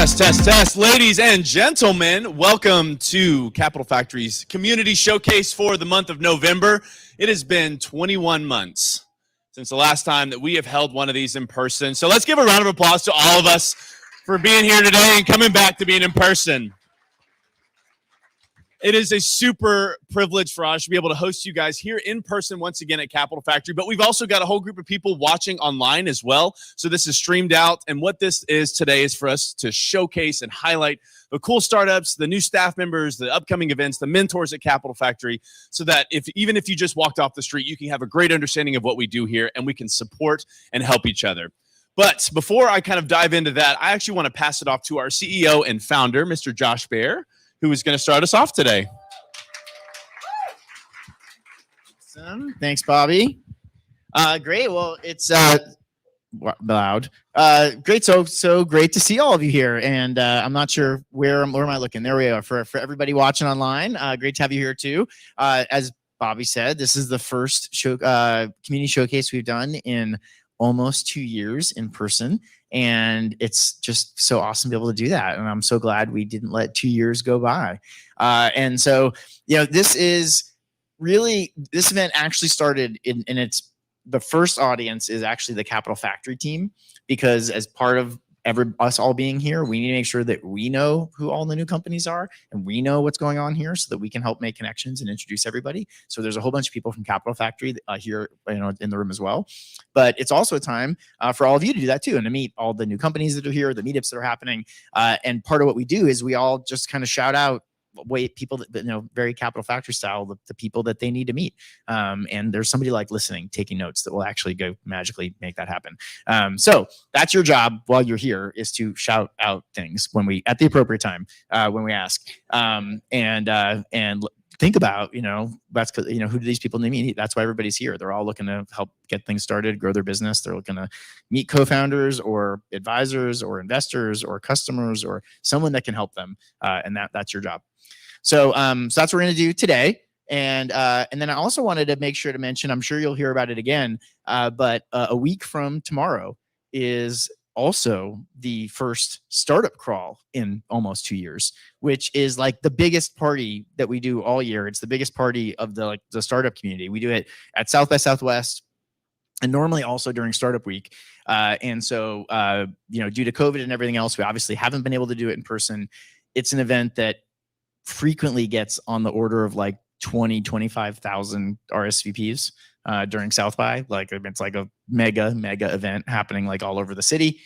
Test, test, test. Ladies and gentlemen, welcome to Capital Factory's Community Showcase for the month of November. It has been 21 months since the last time that we have held one of these in person. So let's give a round of applause to all of us for being here today and coming back to being in person. It is a super privilege for us to be able to host you guys here in person once again at Capital Factory, but we've also got a whole group of people watching online as well. So this is streamed out, and what this is today is for us to showcase and highlight the cool startups, the new staff members, the upcoming events, the mentors at Capital Factory, so that even if you just walked off the street, you can have a great understanding of what we do here, and we can support and help each other. But before I kind of dive into that, I actually want to pass it off to our CEO and founder, Mr. Josh Baer, who is going to start us off today. Awesome. Thanks, Bobby. Great. Well, it's loud. Great. So great to see all of you here. And I'm not sure where am I looking? There we are. For everybody watching online, great to have you here too. As Bobby said, this is the first community showcase we've done in almost 2 years in person. And it's just so awesome to be able to do that. And I'm so glad we didn't let 2 years go by. And so, this event actually started and it's the first audience is actually the Capital Factory team, because as part of us all being here, we need to make sure that we know who all the new companies are and we know what's going on here so that we can help make connections and introduce everybody. So there's a whole bunch of people from Capital Factory here, in the room as well. But it's also a time for all of you to do that too, and to meet all the new companies that are here, the meetups that are happening. And part of what we do is we all just kind of shout out people that very Capital Factory style, the people that they need to meet, and there's somebody listening, taking notes that will actually go magically make that happen. So that's your job while you're here, is to shout out things at the appropriate time when we ask, and think about that's because who do these people need to meet? That's why everybody's here. They're all looking to help get things started, grow their business. They're looking to meet co-founders or advisors or investors or customers or someone that can help them, and that's your job. So that's what we're going to do today. And then I also wanted to make sure to mention, I'm sure you'll hear about it again, but a week from tomorrow is also the first startup crawl in almost 2 years, which is the biggest party that we do all year. It's the biggest party of the startup community. We do it at South by Southwest, and normally also during Startup Week. And so, due to COVID and everything else, we obviously haven't been able to do it in person. It's an event that frequently gets on the order of 25,000 RSVPs during South by. It's like a mega event happening all over the city.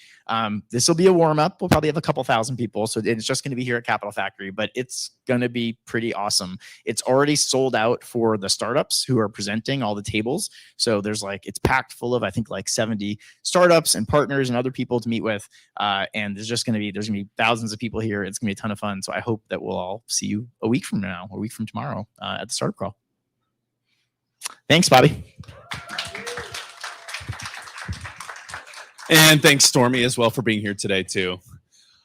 This will be a warm up. We'll probably have a couple thousand people. So it's just going to be here at Capital Factory, but it's going to be pretty awesome. It's already sold out for the startups who are presenting all the tables. So there's it's packed full of, I think 70 startups and partners and other people to meet with. And there's going to be thousands of people here. It's going to be a ton of fun. So I hope that we'll all see you a week from tomorrow at the startup crawl. Thanks, Bobby. And thanks, Stormy, as well, for being here today, too.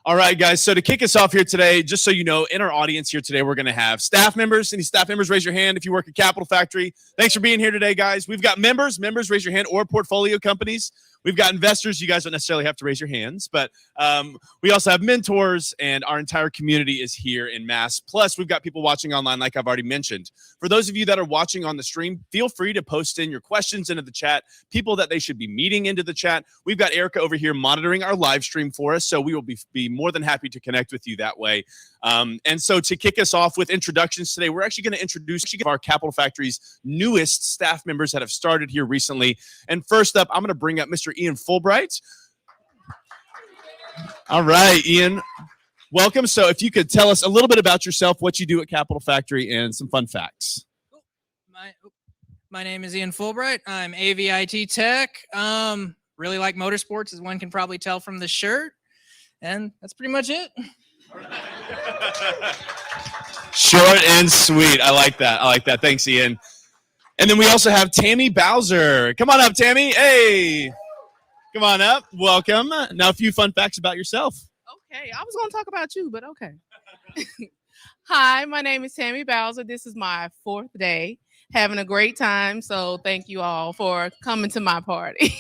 All right, guys. So to kick us off here today, just so you know, in our audience here today, we're going to have staff members. Any staff members, raise your hand if you work at Capital Factory. Thanks for being here today, guys. We've got members, raise your hand, or portfolio companies. We've got investors. You guys don't necessarily have to raise your hands, but we also have mentors, and our entire community is here in mass. Plus, we've got people watching online, like I've already mentioned. For those of you that are watching on the stream, feel free to post in your questions into the chat, people that they should be meeting into the chat. We've got Erica over here monitoring our live stream for us, so we will be more than happy to connect with you that way. And so to kick us off with introductions today, we're actually going to introduce our Capital Factory's newest staff members that have started here recently. And first up, I'm going to bring up Mr. Ian Fulbright. All right, Ian, welcome. So if you could tell us a little bit about yourself, what you do at Capital Factory, and some fun facts. My name is Ian Fulbright. I'm AVIT Tech. Really like motorsports, as one can probably tell from the shirt. And that's pretty much it. Short and sweet. I like that. Thanks, Ian. And then we also have Tammy Bowser. Come on up, Tammy. Hey. Come on up. Welcome. Now, a few fun facts about yourself. Okay. I was going to talk about you, but okay. Hi, my name is Tammy Bowser. This is my 4th day. Having a great time. So thank you all for coming to my party.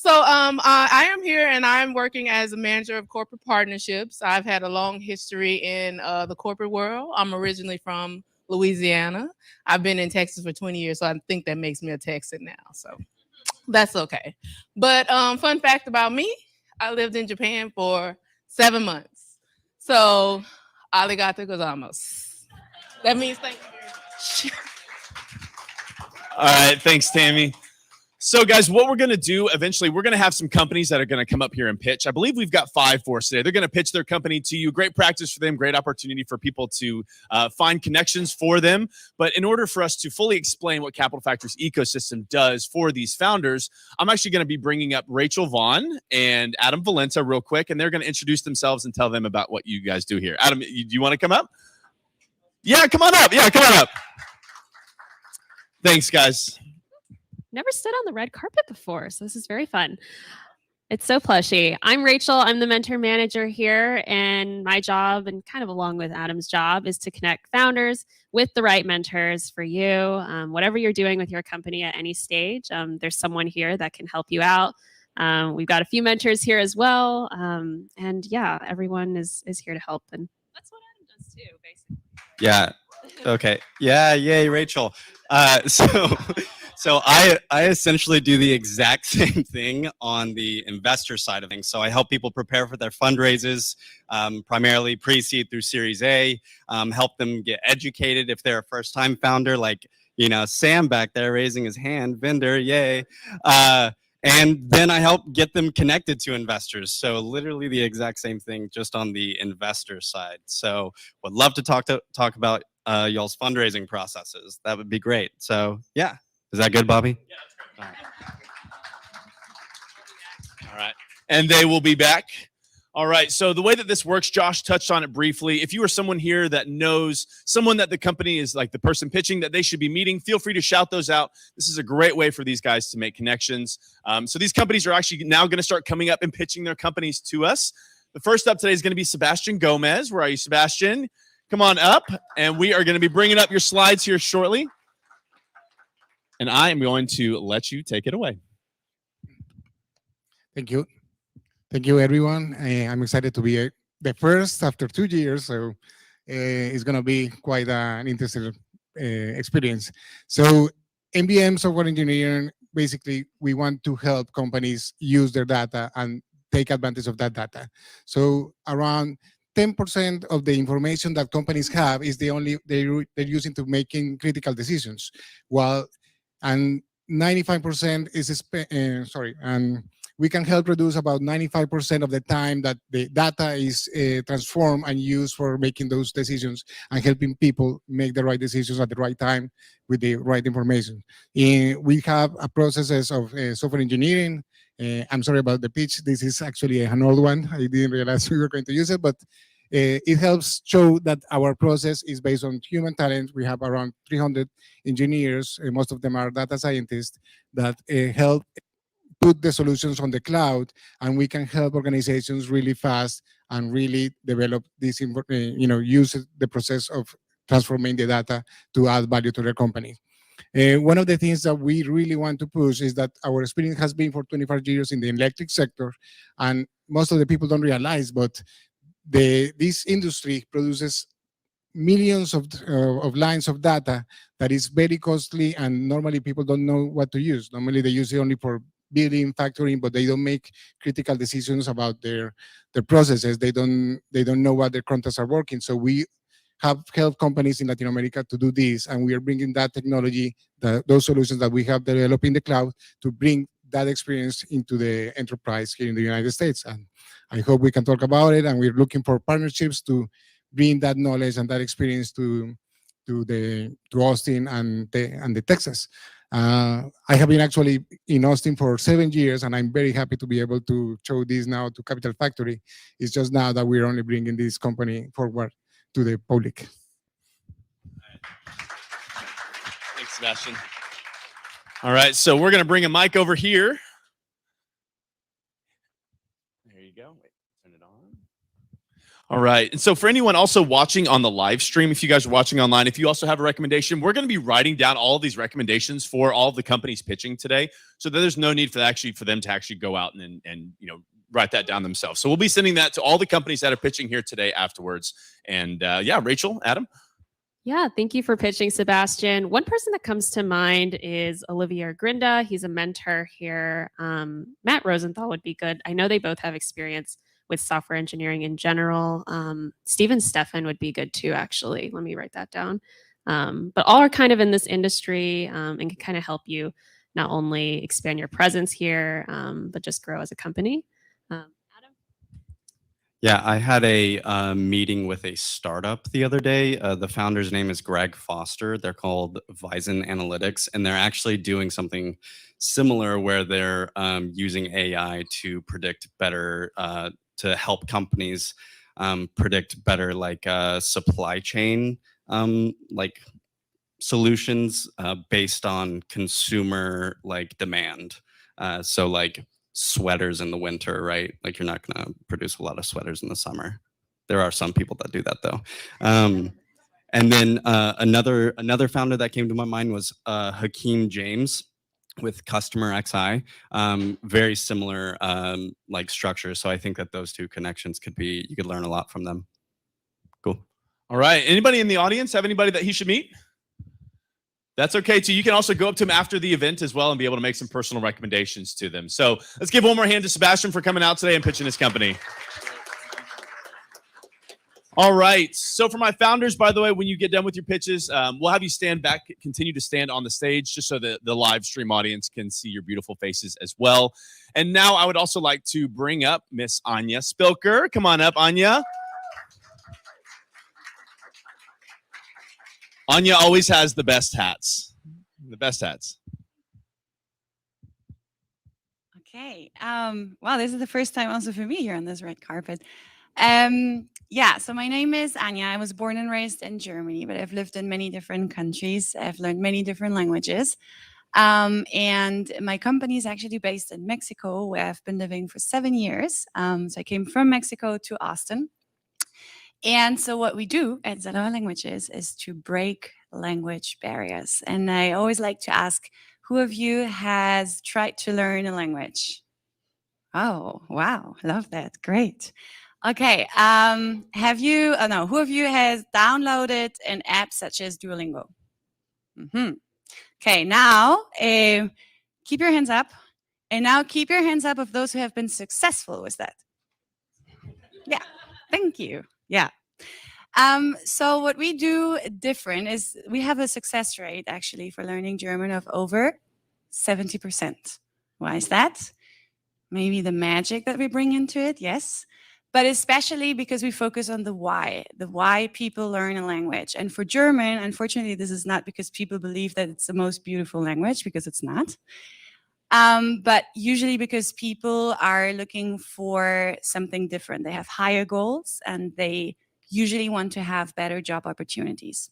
So I am here and I'm working as a manager of corporate partnerships. I've had a long history in the corporate world. I'm originally from Louisiana. I've been in Texas for 20 years, so I think that makes me a Texan now. So that's okay. But fun fact about me, I lived in Japan for 7 months. So arigato gozaimasu. That means thank you very much. All right, thanks, Tammy. So, guys, what we're going to do eventually, we're going to have some companies that are going to come up here and pitch. I believe we've got 5 for us today. They're going to pitch their company to you. Great practice for them, great opportunity for people to find connections for them. But in order for us to fully explain what Capital Factory's ecosystem does for these founders, I'm actually going to be bringing up Rachel Vaughn and Adam Valenta real quick, and they're going to introduce themselves and tell them about what you guys do here. Adam, do you want to come up? Yeah, come on up. Yeah, come on up. Thanks, guys. Never stood on the red carpet before, so this is very fun. It's so plushy. I'm Rachel. I'm the mentor manager here, and my job, and kind of along with Adam's job, is to connect founders with the right mentors for you. Whatever you're doing with your company at any stage, there's someone here that can help you out. We've got a few mentors here as well, and yeah, everyone is here to help, and that's what Adam does too, basically. Yeah. Okay. Yeah. Yay, Rachel. So I essentially do the exact same thing on the investor side of things. So I help people prepare for their fundraisers, primarily pre-seed through Series A, help them get educated if they're a first-time founder, like, you know, Sam back there raising his hand, vendor, yay. And then I help get them connected to investors. So literally the exact same thing, just on the investor side. So would love to talk about y'all's fundraising processes. That would be great. So yeah. Is that good, Bobby? Yeah, that's great. All right. And they will be back. All right. So the way that this works, Josh touched on it briefly. If you are someone here that knows someone that the company is like the person pitching that they should be meeting, feel free to shout those out. This is a great way for these guys to make connections. So these companies are actually now going to start coming up and pitching their companies to us. The first up today is going to be Sebastian Gomez. Where are you, Sebastian? Come on up. And we are going to be bringing up your slides here shortly. And I am going to let you take it away. Thank you. Thank you, everyone. I'm excited to be the first after 2 years, so it's going to be quite an interesting experience. So MBM software engineering, basically, we want to help companies use their data and take advantage of that data. So around 10% of the information that companies have is the only they're using to making critical decisions, and 95% is and we can help reduce about 95% of the time that the data is transformed and used for making those decisions and helping people make the right decisions at the right time with the right information. We have processes of software engineering. I'm sorry about the pitch. This is actually an old one. I didn't realize we were going to use it, but it helps show that our process is based on human talent. We have around 300 engineers, most of them are data scientists, that help put the solutions on the cloud, and we can help organizations really fast and really develop this, use the process of transforming the data to add value to their company. One of the things that we really want to push is that our experience has been for 25 years in the electric sector, and most of the people don't realize, but this industry produces millions of lines of data that is very costly, and normally people don't know what to use. Normally they use it only for building, factoring, but they don't make critical decisions about their processes. They don't know what their contracts are working. So we have helped companies in Latin America to do this, and we are bringing that technology, those solutions that we have developed in the cloud, to bring that experience into the enterprise here in the United States. And I hope we can talk about it, and we're looking for partnerships to bring that knowledge and that experience to Austin and the Texas. I have been actually in Austin for 7 years, and I'm very happy to be able to show this now to Capital Factory. It's just now that we're only bringing this company forward to the public. Thanks, Sebastian. All right, so we're going to bring a mic over here. There you go. Wait, turn it on. All right. And so for anyone also watching on the live stream, if you guys are watching online, if you also have a recommendation, we're going to be writing down all of these recommendations for all of the companies pitching today, so that there's no need for them to actually go out and write that down themselves. So we'll be sending that to all the companies that are pitching here today afterwards. And yeah, Rachel, Adam. Yeah, thank you for pitching, Sebastian. One person that comes to mind is Olivier Grinda. He's a mentor here. Matt Rosenthal would be good. I know they both have experience with software engineering in general. Steven Steffen would be good too, actually. Let me write that down. But all are kind of in this industry and can kind of help you not only expand your presence here, but just grow as a company. Adam? Yeah, I had a meeting with a startup the other day. The founder's name is Greg Foster. They're called Vison Analytics, and they're actually doing something similar where they're using AI to predict better, to help companies predict better, like supply chain like solutions based on consumer like demand. So like sweaters in the winter, right? Like you're not going to produce a lot of sweaters in the summer. There are some people that do that though. And then another founder that came to my mind was Hakeem James with Customer XI. Very similar like structure. So I think that those two connections you could learn a lot from them. Cool. All right. Anybody in the audience have anybody that he should meet? That's okay too. You can also go up to him after the event as well and be able to make some personal recommendations to them. So let's give one more hand to Sebastian for coming out today and pitching his company. All right. So for my founders, by the way, when you get done with your pitches, we'll have you stand back, continue to stand on the stage just so that the live stream audience can see your beautiful faces as well. And now I would also like to bring up Miss Anya Spilker. Come on up, Anya. Anya always has the best hats. The best hats. Okay. Well, this is the first time also for me here on this red carpet. Yeah, so my name is Anya. I was born and raised in Germany, but I've lived in many different countries. I've learned many different languages. And my company is actually based in Mexico, where I've been living for 7 years. So I came from Mexico to Austin. And so what we do at Zalora Languages is to break language barriers. And I always like to ask, who of you has tried to learn a language? Oh, wow. Love that. Great. Okay. Who of you has downloaded an app such as Duolingo? Okay. Now, keep your hands up. And now keep your hands up of those who have been successful with that. Yeah. Thank you. Yeah. So what we do different is we have a success rate actually for learning German of over 70%. Why is that? Maybe the magic that we bring into it, yes. But especially because we focus on the why people learn a language. And for German, unfortunately, this is not because people believe that it's the most beautiful language, because it's not. But usually because people are looking for something different. They have higher goals and they usually want to have better job opportunities.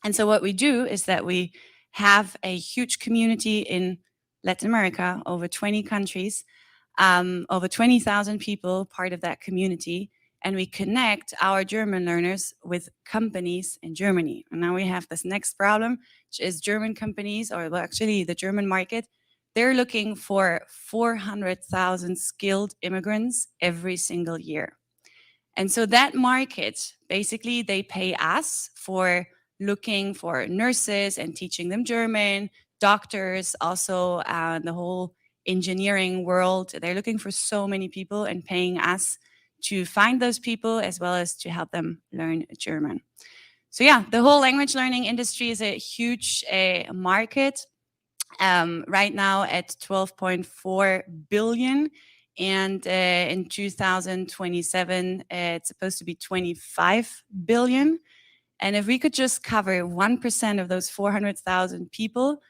And so what we do is that we have a huge community in Latin America, over 20 countries, over 20,000 people part of that community. And we connect our German learners with companies in Germany. And now we have this next problem, which is German companies, or well, actually the German market, they're looking for 400,000 skilled immigrants every single year. And so that market, basically, they pay us for looking for nurses and teaching them German, doctors, also the whole engineering world. They're looking for so many people and paying us to find those people as well as to help them learn German. So yeah, the whole language learning industry is a huge market. Right now at 12.4 billion. And in 2027, it's supposed to be 25 billion. And if we could just cover 1% of those 400,000 people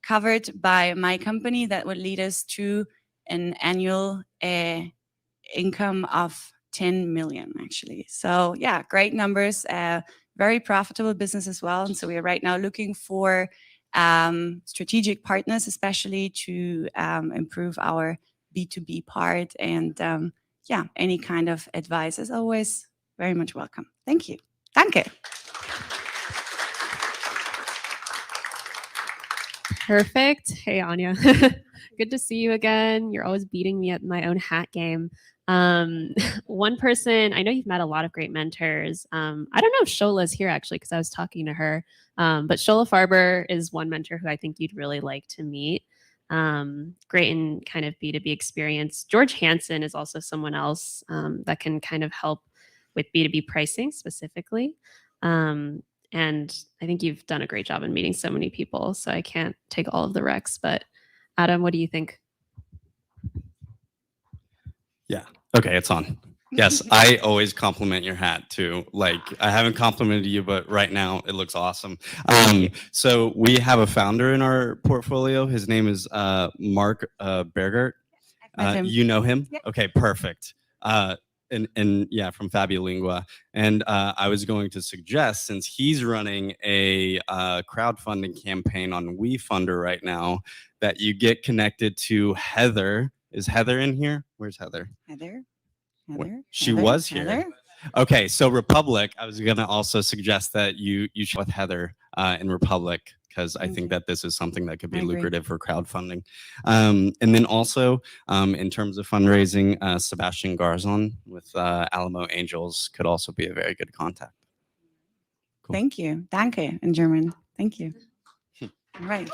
covered by my company, that would lead us to an annual income of 10 million, actually. So yeah, great numbers, very profitable business as well. And so we are right now looking for strategic partners, especially to improve our B2B part. And yeah, any kind of advice is always very much welcome. Thank you. Danke. Perfect. Hey, Anya. Good to see you again. You're always beating me at my own hat game. One person, I know you've met a lot of great mentors. I don't know if Shola's here actually, because I was talking to her. But Shola Farber is one mentor who I think you'd really like to meet. Great in kind of B2B experience. George Hansen is also someone else that can kind of help with B2B pricing specifically. And I think you've done a great job in meeting so many people, so I can't take all of the recs. But Adam, what do you think? Yeah. Okay, it's on. Yes, I always compliment your hat too. Like, I haven't complimented you, but right now it looks awesome. So we have a founder in our portfolio. His name is Mark Bergert. I've met him. You know him? Yep. Okay, perfect. And yeah, from Fabiolingua. And I was going to suggest, since he's running a crowdfunding campaign on WeFunder right now, that you get connected to Heather. Is Heather in here? Where's Heather? Heather. She was here. Heather? Okay, so Republic, I was gonna also suggest that you show with Heather in Republic, because I think that this is something that could be I agree. lucrative for crowdfunding. And then also, in terms of fundraising, Sebastian Garzon with Alamo Angels could also be a very good contact. Cool. Thank you. Danke in German. Thank you. All right.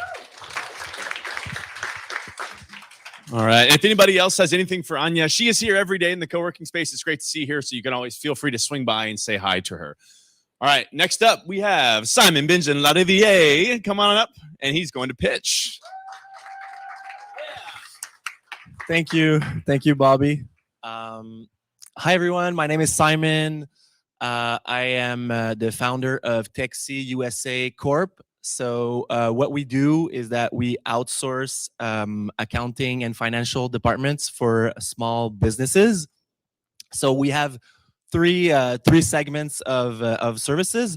All right. If anybody else has anything for Anya, she is here every day in the co-working space. It's great to see her, so you can always feel free to swing by and say hi to her. All right. Next up, we have Simon Benjamin Lariviere. Come on up, and he's going to pitch. Thank you. Thank you, Bobby. Hi, everyone. My name is Simon. I am the founder of Texi USA Corp. So what we do is that we outsource accounting and financial departments for small businesses. So we have three segments of services.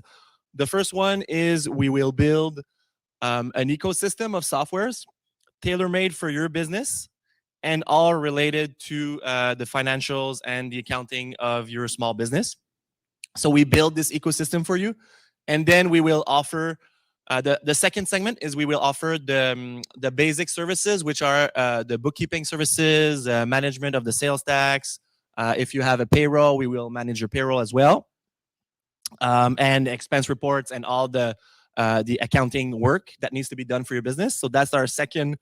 The first one is we will build an ecosystem of softwares tailor-made for your business and all related to the financials and the accounting of your small business. So we build this ecosystem for you, and then we will offer the second segment is we will offer the basic services, which are the bookkeeping services, management of the sales tax. If you have a payroll, we will manage your payroll as well, and expense reports and all the accounting work that needs to be done for your business. So that's our second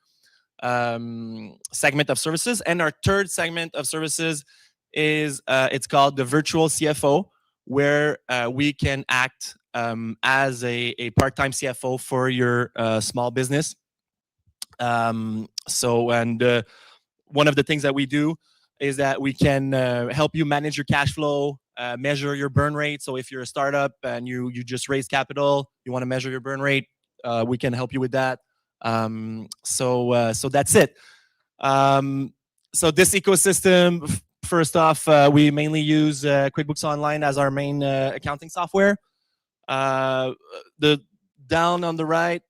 segment of services. And our third segment of services is it's called the virtual CFO, where we can act as a part-time CFO for your small business. One of the things that we do is that we can help you manage your cash flow, measure your burn rate. So if you're a startup and you just raise capital, you want to measure your burn rate, we can help you with that. So that's it. So this ecosystem, first off, we mainly use QuickBooks Online as our main accounting software. The down on the right,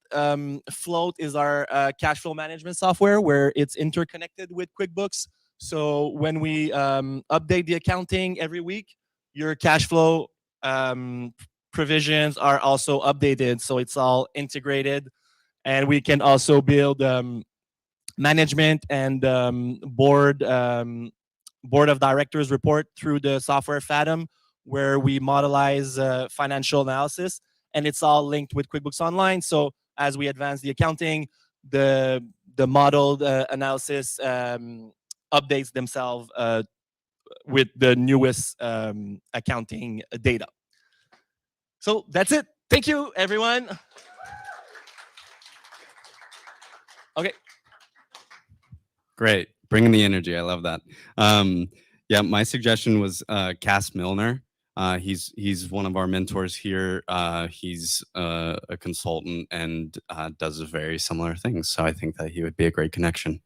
Float is our cash flow management software, where it's interconnected with QuickBooks. So when we update the accounting every week, your cash flow provisions are also updated. So it's all integrated, and we can also build management and board of directors report through the software Fathom, where we modelize financial analysis, and it's all linked with QuickBooks Online. So as we advance the accounting, the modeled analysis updates themselves with the newest accounting data. So that's it. Thank you, everyone. Okay. Great. Bringing the energy. I love that. Yeah, my suggestion was Cass Milner. He's one of our mentors here. He's a consultant and does very similar things. So I think that he would be a great connection.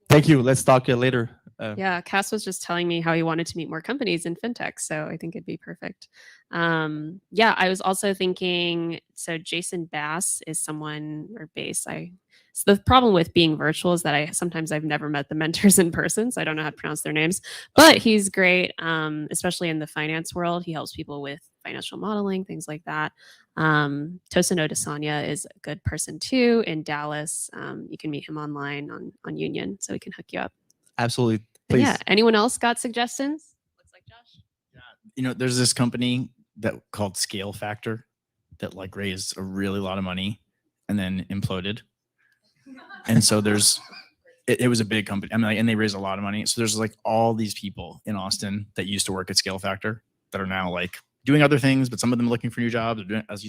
Thank you. Let's talk later. Yeah, Cass was just telling me how he wanted to meet more companies in fintech, so I think it'd be perfect. Yeah, I was also thinking. So Jason Bass is someone, or Bass. So the problem with being virtual is that I've never met the mentors in person, so I don't know how to pronounce their names. But he's great, especially in the finance world. He helps people with financial modeling, things like that. Tosino Desanya is a good person too in Dallas. You can meet him online on Union, so we can hook you up. Absolutely. But Please. yeah, anyone else got suggestions? Looks like Josh. You know, there's this company that called Scale Factor that like raised a really lot of money and then imploded. And so it was a big company. I mean, like, and they raised a lot of money. So there's like all these people in Austin that used to work at Scale Factor that are now like doing other things, but some of them looking for new jobs.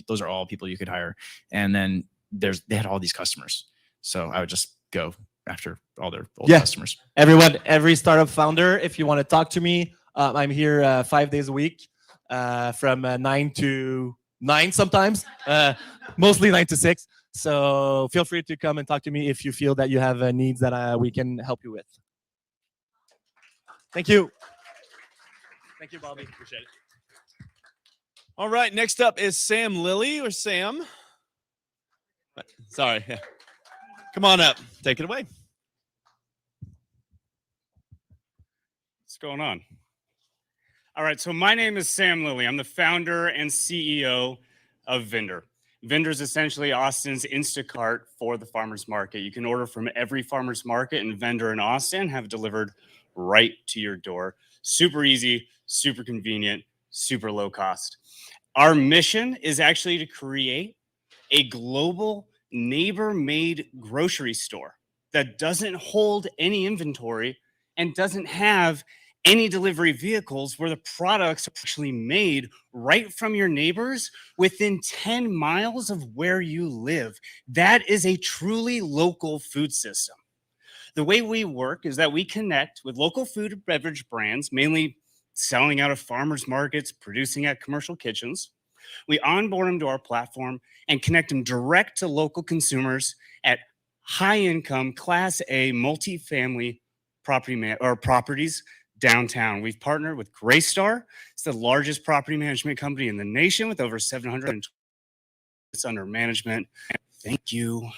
Those are all people you could hire. And then they had all these customers. So I would just go after all their old customers. Everyone, every startup founder, if you want to talk to me, I'm here 5 days a week from 9 to 9 sometimes, mostly 9 to 6. So feel free to come and talk to me if you feel that you have needs that we can help you with. Thank you. Thank you, Bobby. Appreciate it. All right, next up is Sam Lilly or Sam. Sorry. Come on up. Take it away. What's going on? All right, so my name is Sam Lilly. I'm the founder and CEO of Vendor. Vendor is essentially Austin's Instacart for the farmers market. You can order from every farmers market and vendor in Austin, have it delivered right to your door. Super easy, super convenient, super low cost. Our mission is actually to create a global neighbor-made grocery store that doesn't hold any inventory and doesn't have any delivery vehicles, where the products are actually made right from your neighbors within 10 miles of where you live. That is a truly local food system. The way we work is that we connect with local food and beverage brands, mainly selling out of farmers markets, producing at commercial kitchens. We onboard them to our platform and connect them direct to local consumers at high-income, Class A, multifamily properties downtown. We've partnered with Graystar. It's the largest property management company in the nation with over 700 under management. Thank you.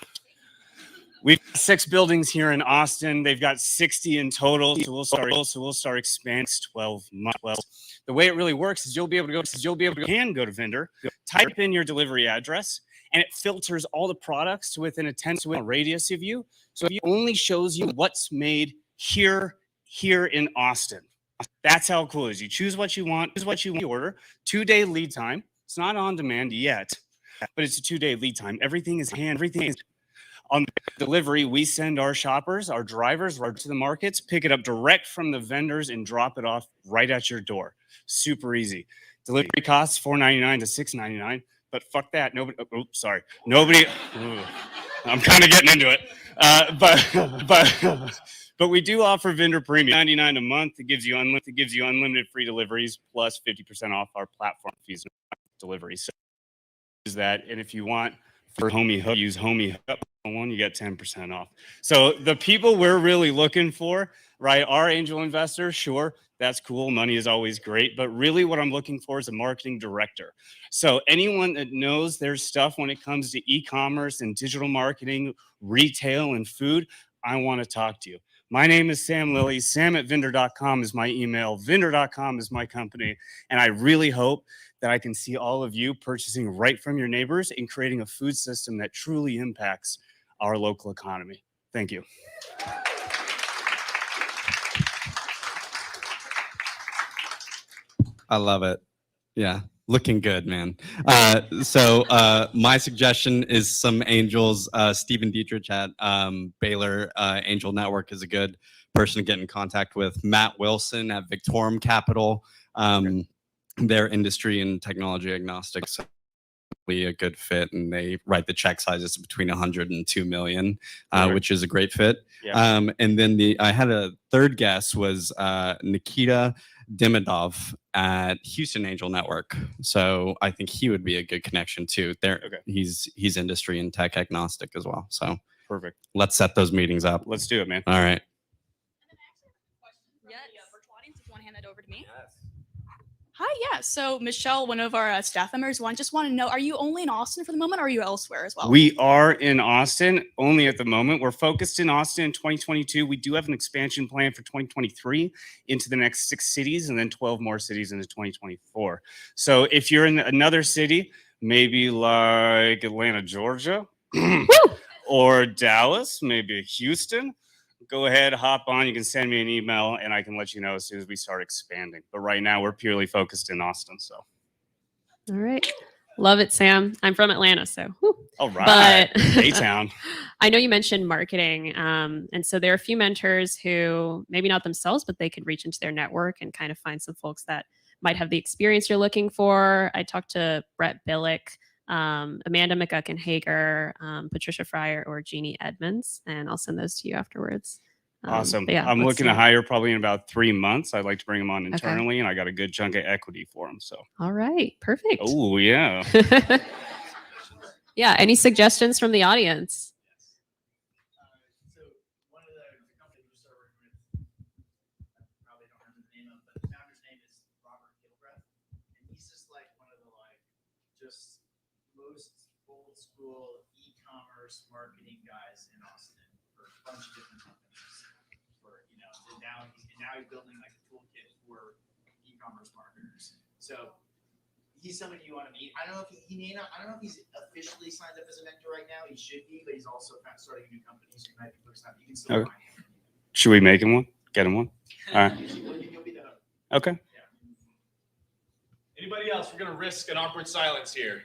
We've got 6 buildings here in Austin. They've got 60 in total. So we'll start expanding 12 months. The way it really works is you'll be able to go to Vendor, type in your delivery address, and it filters all the products to within a 10-mile radius of you. So it only shows you what's made here in Austin. That's how cool it is. You choose what you want, you order. 2-day lead time. It's not on demand yet, but it's a 2-day lead time. Everything is on delivery. We send our shoppers, our drivers, right to the markets, pick it up direct from the vendors and drop it off right at your door. Super easy. Delivery costs $4.99 to $6.99, but fuck that. Nobody. I'm kind of getting into it, but we do offer Vendor Premium, $99 a month. It gives you unlimited free deliveries plus 50% off our platform fees and delivery. So use that, and if you want for Homie Hook, use Homie Hook one, you get 10% off. So the people we're really looking for, right, are angel investors. Sure, that's cool. Money is always great, but really what I'm looking for is a marketing director. So anyone that knows their stuff when it comes to e-commerce and digital marketing, retail and food, I want to talk to you. My name is Sam Lilly. Sam@vendor.com is my email. Vendor.com is my company. And I really hope that I can see all of you purchasing right from your neighbors and creating a food system that truly impacts our local economy. Thank you. I love it. Yeah, looking good, man. So my suggestion is some angels. Stephen Dietrich at Baylor Angel Network is a good person to get in contact with. Matt Wilson at Victorum Capital. They're industry and technology agnostic, so a good fit, and they write the check sizes between 100 and 2 million, which is a great fit. Yeah. And then I had a third guess was Nikita Demidov at Houston Angel Network. So I think he would be a good connection too. He's industry and tech agnostic as well. So perfect. Let's set those meetings up. Let's do it, man. All right. Yeah, so Michelle, one of our staff members, just want to know, are you only in Austin for the moment or are you elsewhere as well? We are in Austin only at the moment. We're focused in Austin in 2022. We do have an expansion plan for 2023 into the next 6 cities and then 12 more cities into 2024. So if you're in another city, maybe like Atlanta, Georgia, or Dallas, maybe Houston, go ahead, hop on. You can send me an email and I can let you know as soon as we start expanding. But right now we're purely focused in Austin. So, All right. Love it, Sam. I'm from Atlanta, so. Whew. all right. A-Town. I know you mentioned marketing. And so there are a few mentors who maybe not themselves, but they could reach into their network and kind of find some folks that might have the experience you're looking for. I talked to Brett Billick, Amanda McGuckin-Hager, Patricia Fryer, or Jeannie Edmonds, and I'll send those to you afterwards. Awesome. But yeah, I'm let's looking see. to hire probably in about 3 months. I'd like to bring them on internally, and I got a good chunk of equity for them. So, All right, perfect. oh yeah. Yeah, any suggestions from the audience? So one of the companies we started working with, I probably don't remember the name of, but the founder's name is Robert Gilbreth, and he's just like one of the just most old school e-commerce marketing guys in Austin for a bunch of different companies. And now he's building like a toolkit for e-commerce marketers. So he's somebody you want to meet. I don't know if he may not. I don't know if he's officially signed up as a mentor right now. He should be, but he's also starting a new company, so he might be focused on. You can still Okay. find him. Should we make him one? Get him one? All right. You'll be the host. Okay. Anybody else? We're gonna risk an awkward silence here.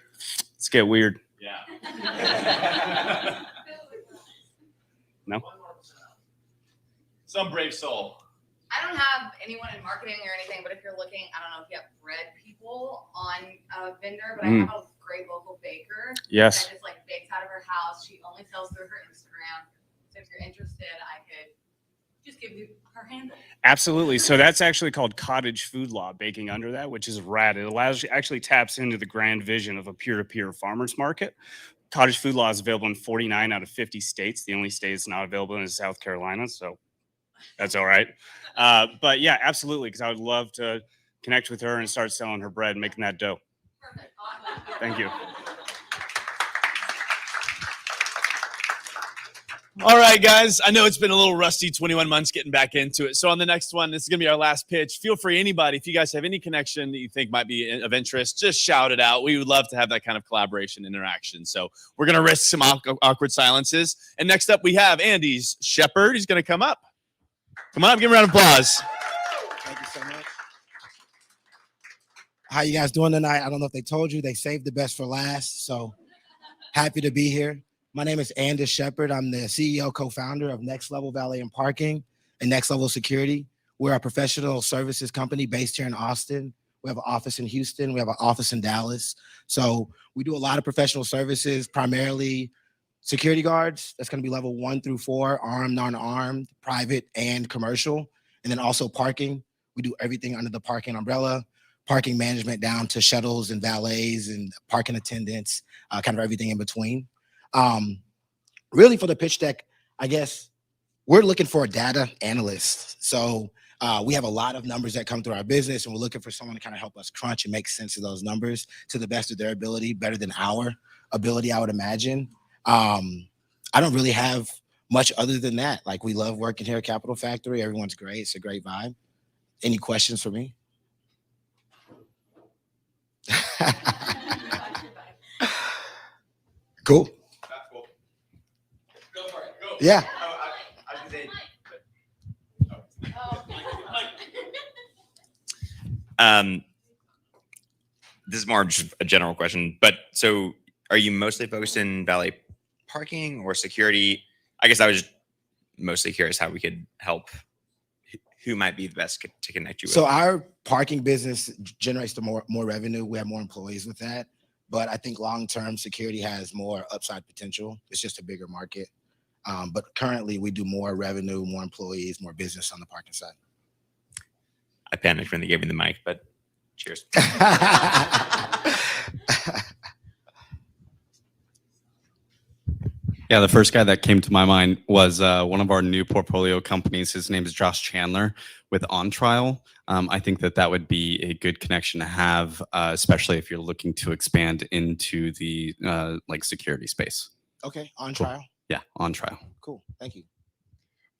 Let's get weird. Yeah. No? Some brave soul. I don't have anyone in marketing or anything, but if you're looking, I don't know if you have bread people on a vendor, but I have a great local baker. Yes. That just bakes out of her house. She only sells through her Instagram. So if you're interested, I could just give you her handle. Absolutely. So that's actually called Cottage Food Law, baking under that, which is rad. It actually taps into the grand vision of a peer-to-peer farmers market. Cottage Food Law is available in 49 out of 50 states. The only state it's not available in is South Carolina. So that's all right. But yeah, absolutely. Because I would love to connect with her and start selling her bread and making that dough. Perfect. Thank you. All right, guys. I know it's been a little rusty, 21 months getting back into it. So on the next one, this is going to be our last pitch. Feel free, anybody, if you guys have any connection that you think might be of interest, just shout it out. We would love to have that kind of collaboration interaction. So we're going to risk some awkward silences. And next up, we have Andy's Shepherd. He's going to come up. Come on up, give him a round of applause. Thank you so much. How you guys doing tonight? I don't know if they told you, they saved the best for last. So happy to be here. My name is Andy Shepherd. I'm the CEO, co-founder of Next Level Valet and Parking and Next Level Security. We're a professional services company based here in Austin. We have an office in Houston. We have an office in Dallas. So we do a lot of professional services, primarily security guards. That's going to be level 1 through 4, armed, non-armed, private, and commercial. And then also parking. We do everything under the parking umbrella, parking management down to shuttles and valets and parking attendants, kind of everything in between. Really for the pitch deck, I guess we're looking for a data analyst. So we have a lot of numbers that come through our business, and we're looking for someone to kind of help us crunch and make sense of those numbers to the best of their ability, better than our ability, I would imagine. I don't really have much other than that. Like, we love working here at Capital Factory. Everyone's great. It's a great vibe. Any questions for me? Cool. Go for it. Go. Yeah. This is more just a general question, but so are you mostly focused in valet parking or security? I guess I was just mostly curious how we could help. Who might be the best to connect you with? So our parking business generates the more revenue. We have more employees with that. But I think long-term security has more upside potential. It's just a bigger market. But currently we do more revenue, more employees, more business on the parking side. I panicked when they gave me the mic, but cheers. Yeah, the first guy that came to my mind was one of our new portfolio companies. His name is Josh Chandler with On Trial. I think that that would be a good connection to have, especially if you're looking to expand into the like security space. Okay, on Cool. trial. Yeah, on trial. Cool. Thank you.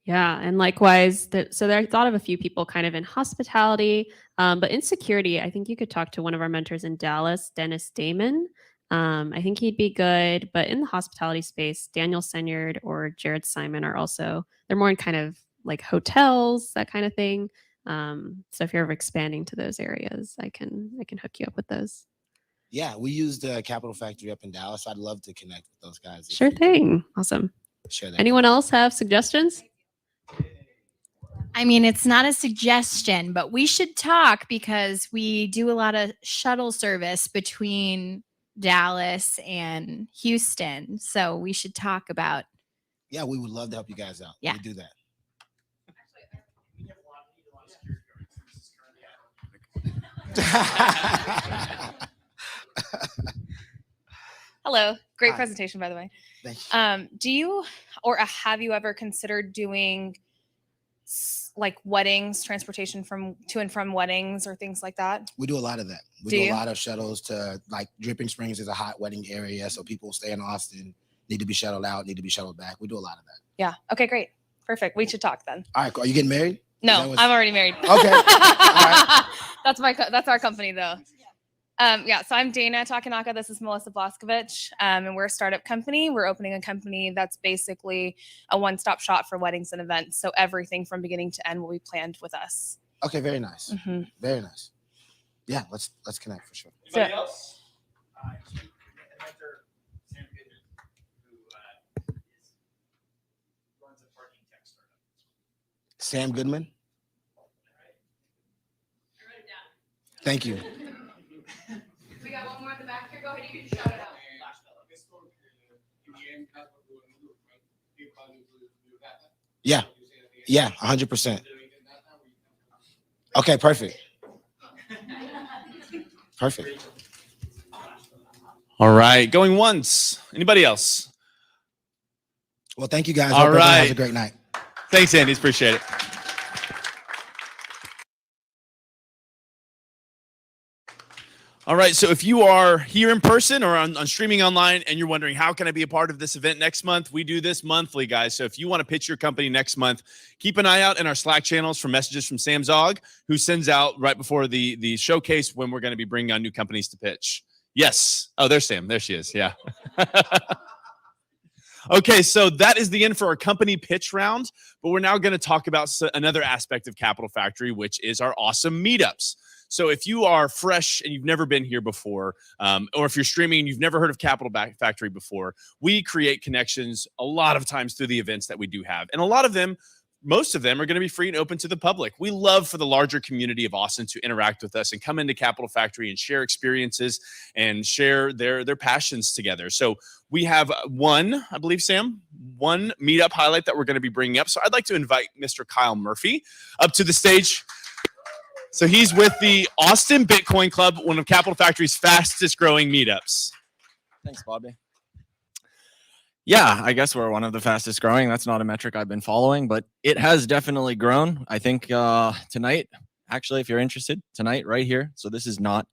Yeah, and likewise, so there I thought of a few people kind of in hospitality, but in security, I think you could talk to one of our mentors in Dallas, Dennis Damon. I think he'd be good, but in the hospitality space, Daniel Senyard or Jared Simon are also, they're more in kind of like hotels, that kind of thing. So if you're ever expanding to those areas, I can hook you up with those. Yeah, we used the Capital Factory up in Dallas. I'd love to connect with those guys. if Sure you could thing. Awesome. Share that. Anyone else have suggestions? I mean, it's not a suggestion, but we should talk because we do a lot of shuttle service between Dallas and Houston. So we should talk about. Yeah, we would love to help you guys out. Yeah. We do that. Hello. Great Hi. presentation, by the way. Thank you. Do you or have you ever considered doing like weddings, transportation from to and from weddings or things like that? We do a lot of that. We Do do you? a lot of shuttles to like Dripping Springs is a hot wedding area. So people stay in Austin, need to be shuttled out, need to be shuttled back. We do a lot of that. Yeah. Okay, great. Perfect. We should talk then. All right, cool. Are you getting married? Is No, that what's- I'm already married. Okay. That's our company though. Yeah, so I'm Dana Takanaka. This is Melissa Blaskovich, and we're a startup company. We're opening a company that's basically a one-stop shop for weddings and events. So everything from beginning to end will be planned with us. Okay, very nice. Mhm. Very nice. Yeah, let's connect for sure. Anybody else? Sam Goodman. Thank you. We got one more in the back here. Go ahead, you can shout it out. Yeah. Yeah, 100%. Okay, perfect. Perfect. All right, going once. Anybody else? Well, thank you guys. All Hope everyone has right. a great night. Thanks, Andy. Appreciate it. All right, so if you are here in person or on streaming online and you're wondering how can I be a part of this event next month, we do this monthly, guys. So if you want to pitch your company next month, keep an eye out in our Slack channels for messages from Sam Zog, who sends out right before the showcase when we're going to be bringing on new companies to pitch. Yes. Oh, there's Sam. There she is. Yeah. Okay, so that is the end for our company pitch round, but we're now going to talk about another aspect of Capital Factory, which is our awesome meetups. So if you are fresh and you've never been here before, or if you're streaming and you've never heard of Capital Factory before, we create connections a lot of times through the events that we do have. And a lot of them, most of them are going to be free and open to the public. We love for the larger community of Austin to interact with us and come into Capital Factory and share experiences and share their passions together. So we have one, I believe, Sam, one meetup highlight that we're going to be bringing up. So I'd like to invite Mr. Kyle Murphy up to the stage. So he's with the Austin Bitcoin Club, one of Capital Factory's fastest growing meetups. Thanks, Bobby. Yeah, I guess we're one of the fastest growing. That's not a metric I've been following, but it has definitely grown. I think tonight, actually, if you're interested, tonight right here. So this is not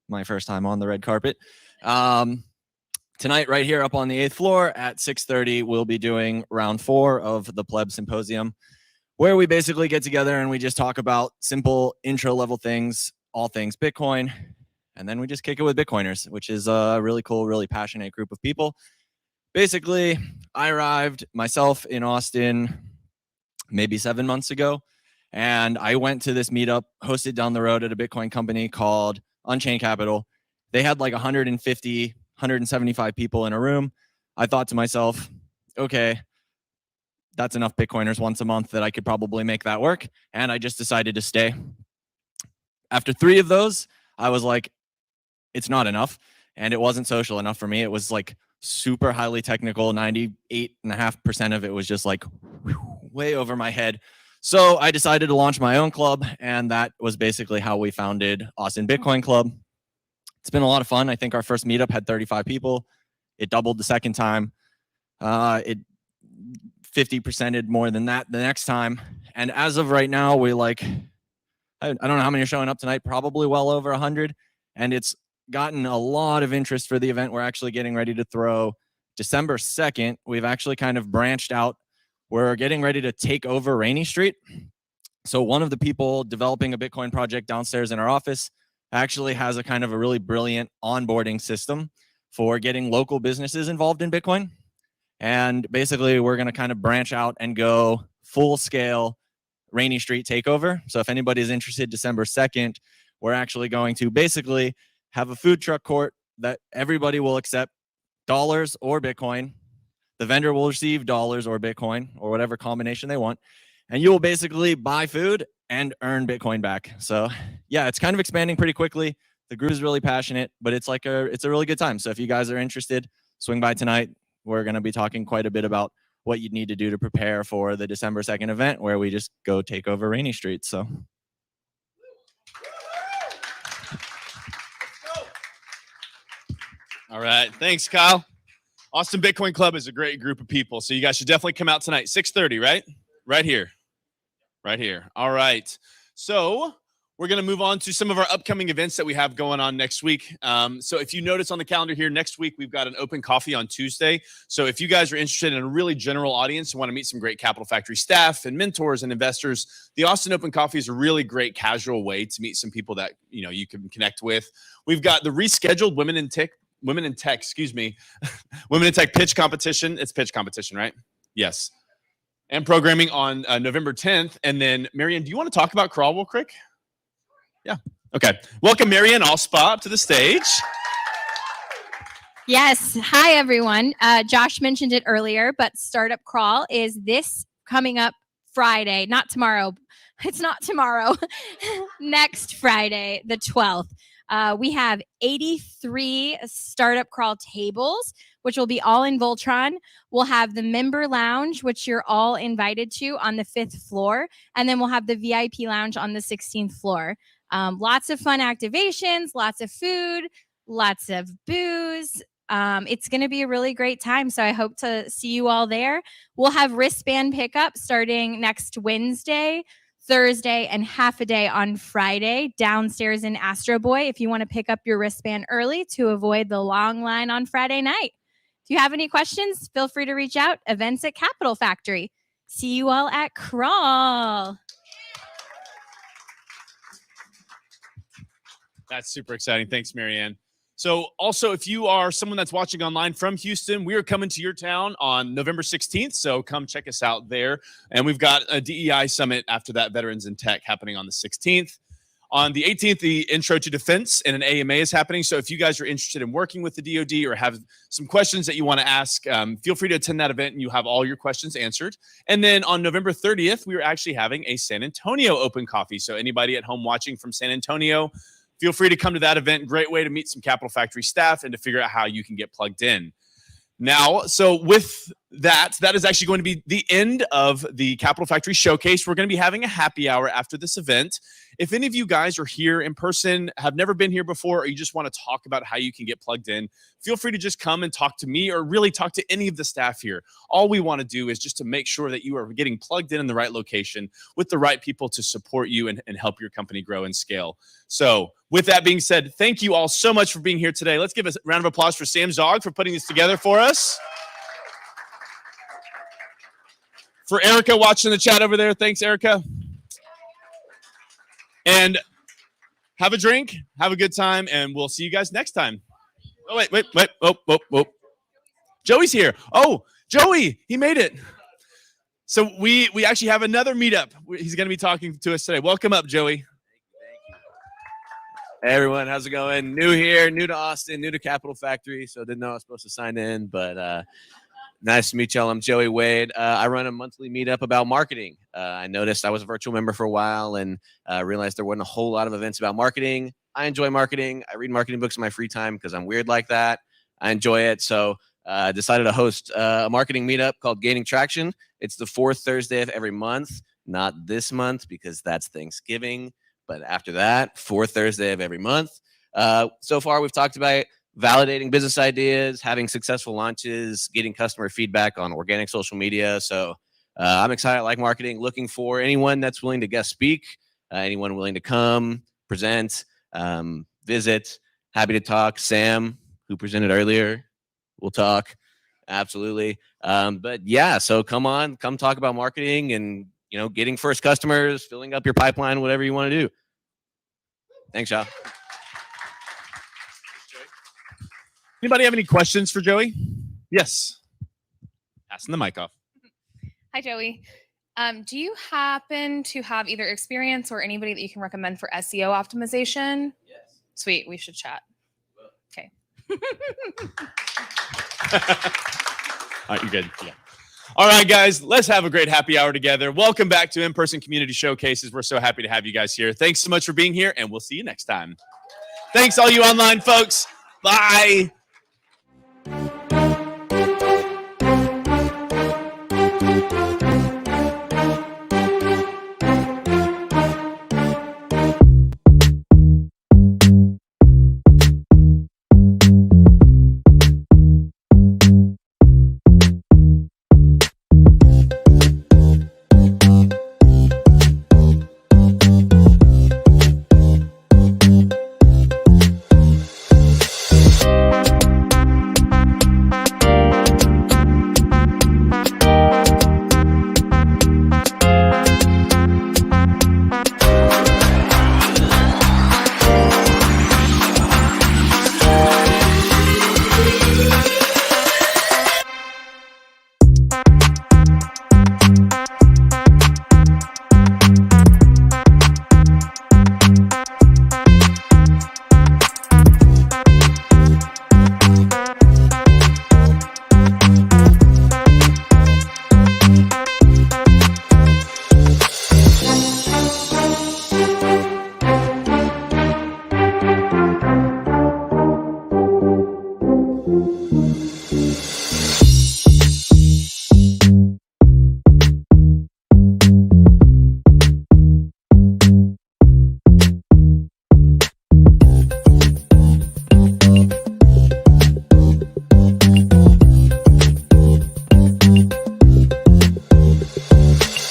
my first time on the red carpet. Tonight right here up on the 8th floor at 6:30, we'll be doing round 4 of the Pleb Symposium, where we basically get together and we just talk about simple intro level things, all things Bitcoin. And then we just kick it with Bitcoiners, which is a really cool, really passionate group of people. Basically, I arrived myself in Austin maybe 7 months ago, and I went to this meetup hosted down the road at a Bitcoin company called Unchained Capital. They had like 150, 175 people in a room. I thought to myself, okay, that's enough Bitcoiners once a month that I could probably make that work. And I just decided to stay. After 3 of those, I was like, it's not enough. And it wasn't social enough for me. It was like super highly technical. 98.5% of it was just like way over my head. So I decided to launch my own club. And that was basically how we founded Austin Bitcoin Club. It's been a lot of fun. I think our first meetup had 35 people. It doubled the second time. It 50%ed more than that the next time. And as of right now, we like I don't know how many are showing up tonight, probably well over 100. And it's gotten a lot of interest for the event we're actually getting ready to throw December 2nd. We've actually kind of branched out. We're getting ready to take over Rainy Street. So one of the people developing a Bitcoin project downstairs in our office actually has a kind of a really brilliant onboarding system for getting local businesses involved in Bitcoin. And basically, we're going to kind of branch out and go full scale Rainy Street takeover. So if anybody's interested, December 2nd, we're actually going to basically have a food truck court that everybody will accept dollars or Bitcoin. The vendor will receive dollars or Bitcoin or whatever combination they want. And you will basically buy food and earn Bitcoin back. So yeah, it's kind of expanding pretty quickly. The group is really passionate, but it's a really good time. So if you guys are interested, swing by tonight. We're going to be talking quite a bit about what you'd need to do to prepare for the December 2nd event, where we just go take over Rainy Street. So. All right. Thanks, Kyle. Austin Bitcoin Club is a great group of people. So you guys should definitely come out tonight. 6:30, right? Right here. Right here. All right. So we're going to move on to some of our upcoming events that we have going on next week. So if you notice on the calendar here, next week, we've got an open coffee on Tuesday. So if you guys are interested in a really general audience and want to meet some great Capital Factory staff and mentors and investors, the Austin Open Coffee is a really great casual way to meet some people that, you can connect with. We've got the rescheduled Women in Tech, Women in Tech pitch competition. It's pitch competition, right? Yes. And programming on November 10th. And then, Marianne, do you want to talk about Crawl real quick? Yeah. Okay. Welcome, Marianne Allspa, up to the stage. Yes. Hi, everyone. Josh mentioned it earlier, but Startup Crawl is this coming up Friday, not tomorrow. It's not tomorrow. Next Friday, the 12th. We have 83 Startup Crawl tables, which will be all in Voltron. We'll have the member lounge, which you're all invited to, on the 5th floor. And then we'll have the VIP lounge on the 16th floor. Lots of fun activations, lots of food, lots of booze. It's going to be a really great time. So I hope to see you all there. We'll have wristband pickup starting next Wednesday, Thursday, and half a day on Friday downstairs in Astro Boy if you want to pick up your wristband early to avoid the long line on Friday night. If you have any questions, feel free to reach out. Events at Capital Factory. See you all at Crawl. That's super exciting. Thanks, Marianne. So also, if you are someone that's watching online from Houston, we are coming to your town on November 16th. So come check us out there. And we've got a DEI summit after that, Veterans in Tech, happening on the 16th. On the 18th, the Intro to Defense and an AMA is happening. So if you guys are interested in working with the DoD or have some questions that you want to ask, feel free to attend that event and you have all your questions answered. And then on November 30th, we are actually having a San Antonio Open Coffee. So anybody at home watching from San Antonio, feel free to come to that event. Great way to meet some Capital Factory staff and to figure out how you can get plugged in. Now, so with that is actually going to be the end of the Capital Factory Showcase. We're going to be having a happy hour after this event. If any of you guys are here in person, have never been here before, or you just want to talk about how you can get plugged in, feel free to just come and talk to me or really talk to any of the staff here. All we want to do is just to make sure that you are getting plugged in the right location with the right people to support you and help your company grow and scale. So with that being said, thank you all so much for being here today. Let's give a round of applause for Sam Zog for putting this together for us. For Erica watching the chat over there, thanks, Erica. And have a drink, have a good time, and we'll see you guys next time. Oh, wait. Oh. Joey's here. Oh, Joey, he made it. So we actually have another meetup. He's going to be talking to us today. Welcome up, Joey. Hey everyone, how's it going? New here, new to Austin, new to Capital Factory, so didn't know I was supposed to sign in, but nice to meet y'all. I'm Joey Wade. I run a monthly meetup about marketing. I noticed I was a virtual member for a while and realized there wasn't a whole lot of events about marketing. I enjoy marketing. I read marketing books in my free time because I'm weird like that. I enjoy it, so I decided to host a marketing meetup called Gaining Traction. It's the 4th Thursday of every month, not this month because that's Thanksgiving. But after that, 4th Thursday of every month. So far, we've talked about validating business ideas, having successful launches, getting customer feedback on organic social media. So I'm excited. I like marketing. Looking for anyone that's willing to guest speak. anyone willing to come, present, visit, happy to talk. Sam, who presented earlier, we'll talk. Absolutely. But yeah, so come talk about marketing and, getting first customers, filling up your pipeline, whatever you want to do. Thanks, y'all. Anybody have any questions for Joey? Yes. Passing the mic off. Hi, Joey. Do you happen to have either experience or anybody that you can recommend for SEO optimization? Yes. Sweet. We should chat. Okay. All right, you're good. Yeah. All right, guys, let's have a great happy hour together. Welcome back to In-Person Community Showcases. We're so happy to have you guys here. Thanks so much for being here, and we'll see you next time. Thanks, all you online folks. Bye.